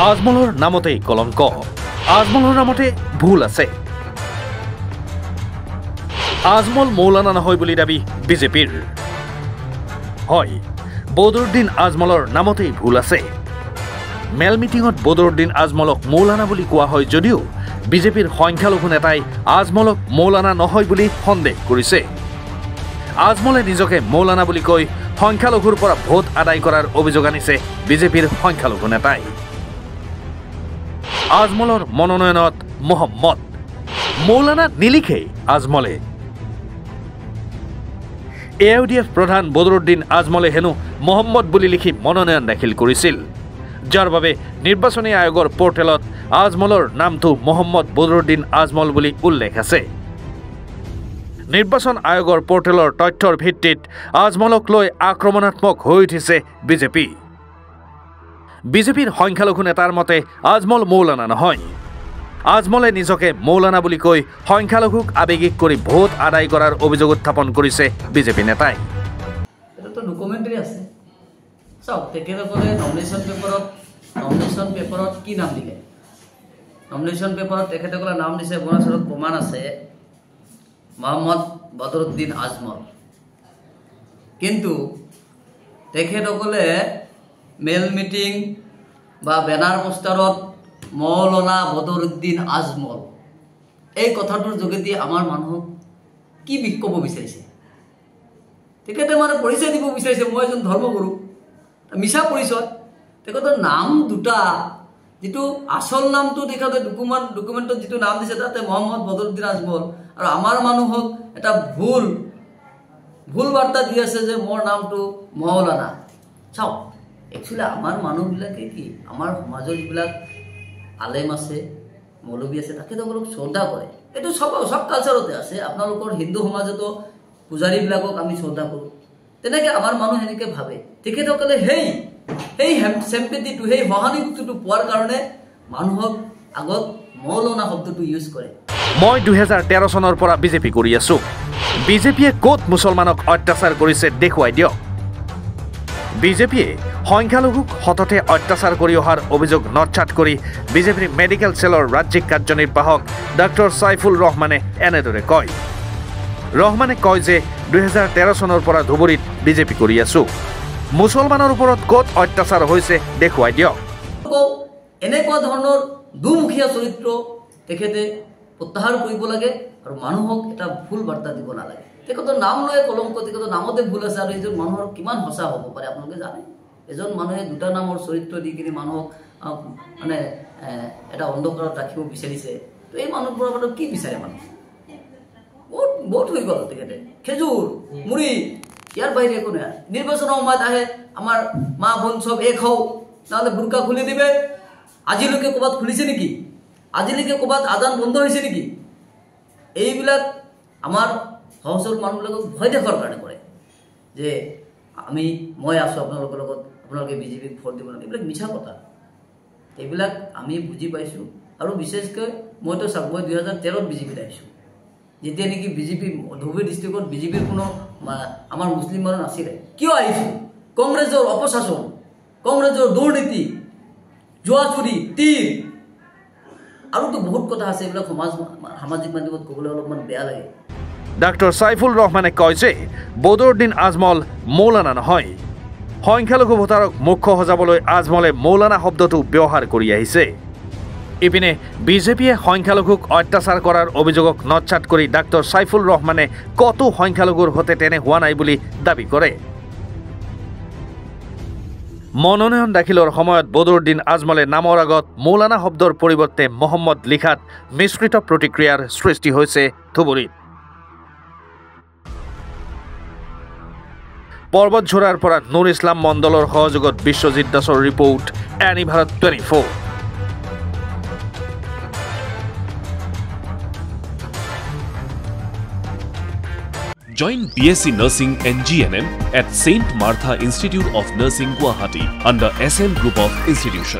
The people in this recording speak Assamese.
আজমলৰ নামতেই কলংক আজমলৰ নামতে ভুল আছে আজমল মৌলানা নহয় বুলি দাবী বিজেপিৰ হয় বদৰুদ্দিন আজমলৰ নামতেই ভুল আছে মেল মিটিঙত বদৰুদ্দিন আজমলক মৌলানা বুলি কোৱা হয় যদিও বিজেপিৰ সংখ্যালঘু নেতাই আজমলক মৌলানা নহয় বুলি সন্দেহ কৰিছে আজমলে নিজকে মৌলানা বুলি কৈ সংখ্যালঘুৰ পৰা ভোট আদায় কৰাৰ অভিযোগ আনিছে বিজেপিৰ সংখ্যালঘু নেতাই আজমলৰ মনোনয়নত মোহাম্মদ মৌলানা নিলিখে আজমলে এআইডিএফ প্ৰধান বদৰুদ্দিন আজমলে হেনো মোহাম্মদ বুলি লিখি মনোনয়ন দাখিল কৰিছিল যাৰ বাবে নিৰ্বাচনী আয়োগৰ পৰ্টেলত আজমলৰ নামটো মোহাম্মদ বদৰুদ্দিন আজমল বুলি উল্লেখ আছে নিৰ্বাচন আয়োগৰ পৰ্টেলৰ তথ্যৰ ভিত্তিত আজমলক লৈ আক্ৰমণাত্মক হৈ উঠিছে বিজেপিৰ সংখ্যালঘু নেতাৰ মতে আজমল মৌলানা নহয় আজমলে নিজকে মৌলানা বুলি কৈ সংখ্যালঘুক আবেগিক কৰি ভোট আদায় কৰাৰ অভিযোগ উত্থাপন কৰিছে বিজেপি নেতাই এটা ডকুমেণ্টাৰী আছে চাওক তেখেতসকলে নমিনেশ্যন পেপাৰত কি নাম দিলে নমিনেশ্যন পেপাৰত তেখেতসকলে নাম দিছে বনাচৰত প্ৰমাণ আছে মোহাম্মদ বদৰুদ্দিন আজমল কিন্তু তেখেতসকলে মেল মিটিং বা বেনাৰ পোষ্টাৰত মৌলানা বদৰুদ্দিন আজমল এই কথাটোৰ যোগেদি আমাৰ মানুহক কি বিক্ষোভ বিচাৰিছে তেখেতে মানে পৰিচয় দিব বিচাৰিছে মই এজন ধৰ্মগুৰু মিছা পৰিচয় তেখেতৰ নাম দুটা যেটো আসল নামটো তেখেতে ডকুমেণ্টত যেটো নাম দিছে তাতে মোহাম্মদ বদৰুদ্দিন আজমল আৰু আমাৰ মানুহক এটা ভুল বাৰ্তা দি আছে যে মোৰ নামটো মৌলানা চাওক একচুৱেলি আমাৰ মানুহবিলাকে কি আমাৰ সমাজৰ যিবিলাক আলেম আছে মৌলবী আছে তাকে তেওঁলোকক শ্ৰদ্ধা কৰে এইটো সব কালচাৰতে আছে আপোনালোকৰ হিন্দু সমাজতো পূজাৰীবিলাকক আমি শ্ৰদ্ধা কৰোঁ তেনেকৈ আমাৰ মানুহ এনেকৈ ভাবে তেখেতসকলে সেই চেম্পেটিটো সেই সহানুভূতিটো পোৱাৰ কাৰণে মানুহক আগত মৌলানা শব্দটো ইউজ কৰে মই 2013 চনৰ পৰা বিজেপি কৰি আছো বিজেপিয়ে ক'ত মুছলমানক অত্যাচাৰ কৰিছে দেখুৱাই দিয়ক বিজেপিয়ে সংখ্যালঘুক হততে অত্যাচাৰ কৰি অহাৰ অভিযোগ নটছাট কৰি বিজেপিৰ মেডিকেল সেলৰ ৰাজ্যিক কাৰ্যনিৰ্বাহক ডক্টৰ সাইফুল ৰহমানে এনেদৰে কয় ৰহমানে কয় যে 2013 চনৰ পৰা ধুবুৰীত বিজেপি কৰি আছো মুছলমানৰ ওপৰত ক'ত অত্যাচাৰ হৈছে দেখুৱাই দিয়ক এনেকুৱা ধৰণৰ দুমুখীয়া চৰিত্ৰ তেখেতে প্ৰত্যাহাৰ কৰিব লাগে আৰু মানুহক এটা ভুল বাৰ্তা দিব নালাগে তেখেতৰ নাম লৈ কলংক তেখেতৰ নামতে ভুল আছে আৰু এজন মানুহৰ কিমান সঁচা হ'ব পাৰে আপোনালোকে জানে এজন মানুহে দুটা নামৰ চৰিত্ৰ দি কিনে মানুহক মানে এটা অন্ধকাৰত ৰাখিব বিচাৰিছে তো এই মানুহবোৰৰ পৰা কি বিচাৰে মানুহ বহুত হৈ গ'ল তেখেতে খেজুৰ মুড়ি ইয়াৰ বাহিৰে একো নাই নিৰ্বাচনৰ সময়ত আহে আমাৰ মা বোন চব এক হও নহ'লে বুৰ্কা খুলি দিবে আজিলৈকে ক'ৰবাত খুলিছে নেকি আজিলৈকে ক'ৰবাত আজান বন্ধ হৈছে নেকি এইবিলাক আমাৰ সহজৰ মানুহবিলাকক ভয় দেখুৱাৰ কাৰণে কৰে যে মই আছোঁ আপোনালোকৰ লগত আপোনালোকে বিজেপিক ভোট দিব লাগে এইবিলাক মিছা কথা এইবিলাক আমি বুজি পাইছোঁ আৰু বিশেষকৈ মইতো চাওক মই 2013ত বিজেপিত আহিছোঁ যেতিয়া নেকি বিজেপি ধুবুৰী ডিষ্ট্ৰিক্টত বিজেপিৰ কোনো আমাৰ মুছলিম মানুহ নাছিলে কিয় আহিছোঁ কংগ্ৰেছৰ অপশাসন কংগ্ৰেছৰ দুৰ্নীতি জুৱা চুৰি তীৰ আৰুতো বহুত কথা আছে এইবিলাক সামাজিক মাধ্যমত ক'বলৈ অলপমান বেয়া লাগে ডক্টৰ সাইফুল ৰহমানে কয় যে বদৰুদ্দিন আজমল মৌলানা নহয় সংখ্যালঘু ভোটাৰক মুখ্য সজাবলৈ আজমলে মৌলানা শব্দটো ব্যৱহাৰ কৰি আহিছে ইপিনে বিজেপিয়ে সংখ্যালঘুক অত্যাচাৰ কৰাৰ অভিযোগক নটছাট কৰি ডক্টৰ সাইফুল ৰহমানে কতো সংখ্যালঘুৰ হতে তেনে হোৱা নাই বুলি দাবী কৰে মনোনয়ন দাখিলৰ সময়ত বদৰুদ্দিন আজমলে নামৰ আগত মৌলানা শব্দৰ পৰিৱৰ্তে মোহাম্মদ লিখাত মিশ্ৰিত প্ৰতিক্ৰিয়াৰ সৃষ্টি হৈছে ধুবুৰীত পৰ্বতঝোৰাৰ পৰা নুৰ ইছলাম মণ্ডলৰ সহযোগত বিশ্বজিৎ দাসৰ report any Bharat 24 Join BSc Nursing and GNM at St. Martha Institute of Nursing, Guwahati under SM Group of Institutions.